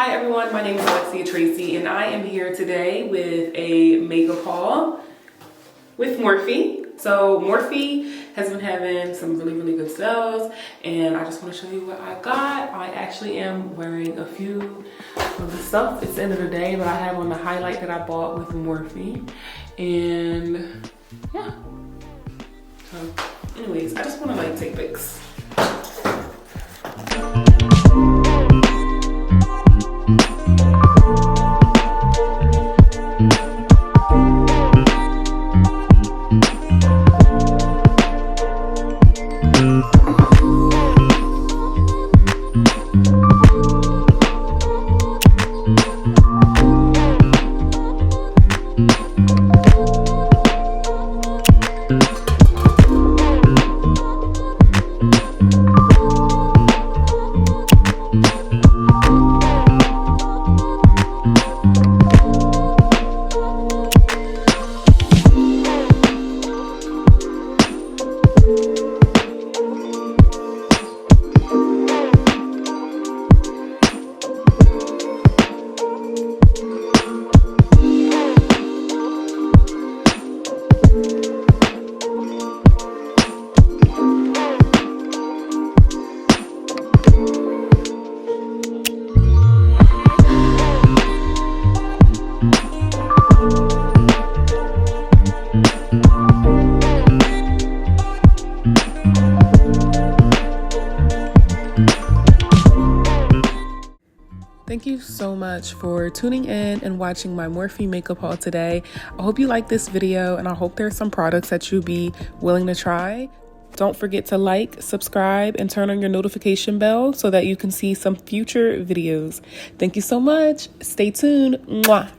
Hi everyone, my name is Alexia Tracy and I am here today with a makeup haul with Morphe. So Morphe has been having some really good sales and I just want to show you what I got. I actually am wearing a few of the stuff. It's the end of the day, but I have on the highlight that I bought with Morphe. And yeah. So anyways, I just want to take pics. Thank you so much for tuning in and watching my Morphe makeup haul today. I hope you like this video and I hope there are some products that you'll be willing to try. Don't forget to like, subscribe, and turn on your notification bell so that you can see some future videos. Thank you so much. Stay tuned. Mwah.